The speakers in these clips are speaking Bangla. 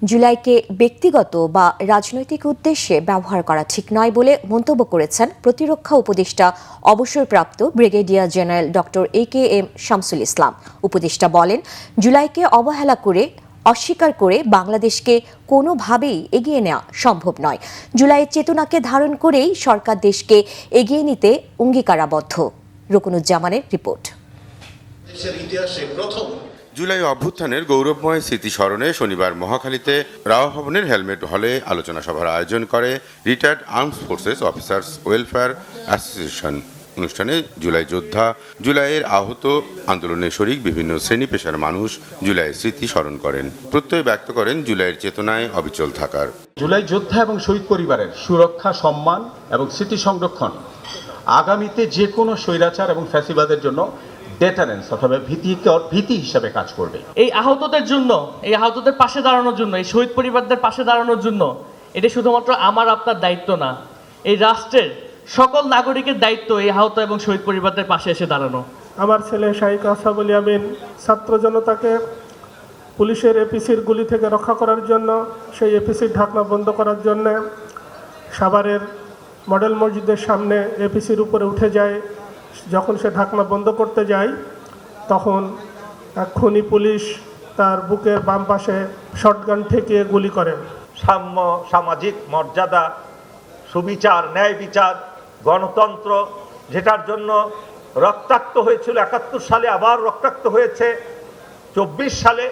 জুলাইকে ব্যক্তিগত বা রাজনৈতিক উদ্দেশ্যে ব্যবহার করা ঠিক নয় বলে মন্তব্য করেছেন প্রতিরক্ষা উপদেষ্টা অবসরপ্রাপ্ত brigadier general doctor AKM Shamsul Islam. উপদেষ্টা বলেন, জুলাইকে অবহেলা করে অস্বীকার করে বাংলাদেশকে কোনোভাবেই এগিয়ে নেওয়া সম্ভব নয়। জুলাইয়ের চেতনাকে ধারণ করেই সরকার দেশকে এগিয়ে নিতে অঙ্গীকারাবদ্ধ। রুকনুজ্জামানের রিপোর্ট। জুলাই অভ্যুত্থানের গৌরবময় স্মৃতি স্মরণে শনিবার মহাখালীতে রাওয়া ভবনের হেলমেট হলে আলোচনা সভার আয়োজন করে retired armed forces officers welfare association. অনুষ্ঠানে জুলাই যোদ্ধা, জুলাইয়ের আহত, আন্দোলনে শরিক বিভিন্ন শ্রেণী পেশার মানুষ জুলাইয়ের স্মৃতি স্মরণ করেন, প্রত্যয় ব্যক্ত করেন জুলাইয়ের চেতনায় অবিচল থাকার। জুলাই যোদ্ধা এবং শহীদ পরিবারের সুরক্ষা, সম্মান এবং স্মৃতি সংরক্ষণ আগামীতে যে কোনো স্বৈরাচার এবং ফ্যাসিবাদের জন্য ডেটারেন্স অথবা ভীতি হিসাবে কাজ করবে। এই আহতদের জন্য, এই আহতদের পাশে দাঁড়ানোর জন্য, এই শহীদ পরিবারদের পাশে দাঁড়ানোর জন্য এটা শুধুমাত্র আমার আপনার দায়িত্ব না, এই রাষ্ট্রের সকল নাগরিকের দায়িত্ব এই আহত এবং শহীদ পরিবারদের পাশে এসে দাঁড়ানো। আমার ছেলে শাহিক আসাফ আলী আমিন ছাত্র জনতাকে পুলিশের এপিসির গুলি থেকে রক্ষা করার জন্য, সেই এপিসির ঢাকনা বন্ধ করার জন্য সাভারের মডেল মসজিদের সামনে এপিসির উপরে উঠে যায়। যখন সে ঢাকনা বন্ধ করতে যায় তখন এক খুনি পুলিশ তার বুকের বাম পাশে শটগান ঠেকিয়ে গুলি করেন। সাম্য, সামাজিক মর্যাদা, সুবিচার, ন্যায় বিচার, গণতন্ত্র, যেটার জন্য রক্তাক্ত হয়েছিল ৭১ সালে, আবার রক্তাক্ত হয়েছে ২৪ সালে,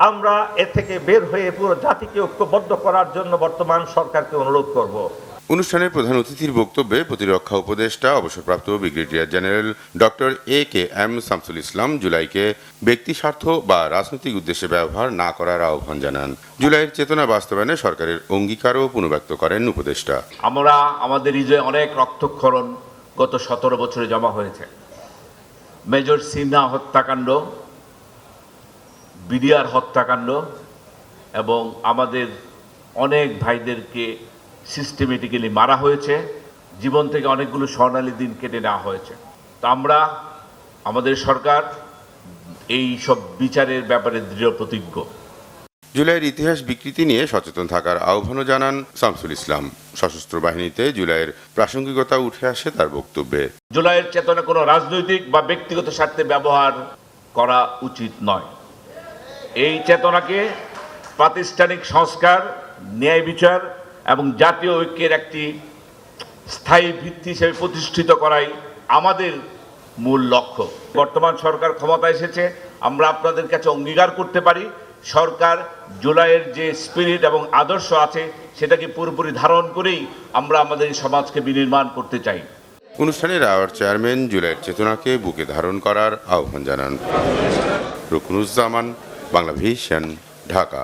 আমরা এ থেকে বের হয়ে পুরো জাতিকে ঐক্যবদ্ধ করার জন্য বর্তমান সরকারকে অনুরোধ করব। অনুষ্ঠানের প্রধান অতিথির বক্তব্যে প্রতিরক্ষা উপদেষ্টা অবসরপ্রাপ্ত brigadier general doctor AKM Shamsul Islam জুলাইকে ব্যক্তি স্বার্থ বা রাজনৈতিক উদ্দেশ্যে ব্যবহার না করার আহ্বান জানান। জুলাইয়ের চেতনা বাস্তবায়নে সরকারের অঙ্গীকারও পুনর্ব্যক্ত করেন উপদেষ্টা। আমরা আমাদের হৃদয়ে অনেক রক্তক্ষরণ গত ১৭ বছরে জমা হয়েছে। মেজর সিনহা হত্যাকাণ্ড, বিডিআর হত্যাকাণ্ড এবং আমাদের অনেক ভাইদেরকে সিস্টেমেটিক্যালি মারা হয়েছে, জীবন থেকে অনেকগুলো স্বর্ণালী দিন কেটে নেওয়া হয়েছে। তো আমরা, আমাদের সরকার এই সব বিচারের ব্যাপারে দৃঢ় প্রতিজ্ঞ। জুলাইয়ের ইতিহাস বিকৃতি নিয়ে সচেতন থাকার আহ্বানও জানান শামসুল ইসলাম। সশস্ত্র বাহিনীতে জুলাইয়ের প্রাসঙ্গিকতা উঠে আসে তার বক্তব্যে। জুলাইয়ের চেতনা কোনো রাজনৈতিক বা ব্যক্তিগত স্বার্থে ব্যবহার করা উচিত নয়। এই চেতনাকে প্রাতিষ্ঠানিক সংস্কার, ন্যায় বিচার এবং জাতীয় ঐক্যের একটি স্থায়ী ভিত্তি হিসেবে প্রতিষ্ঠিত করাই আমাদের মূল লক্ষ্য। বর্তমান সরকার ক্ষমতায় এসেছে, আমরা আপনাদের কাছে অঙ্গীকার করতে পারি সরকার জুলাইয়ের যে স্পিরিট এবং আদর্শ আছে সেটাকে পুরোপুরি ধারণ করেই আমরা আমাদের এই সমাজকে বিনির্মাণ করতে চাই। অনুষ্ঠানে রাওয়ার চেয়ারম্যান জুলাইয়ের চেতনাকে বুকে ধারণ করার আহ্বান জানান। রুকনুজ্জামান, বাংলাভিশন, ঢাকা।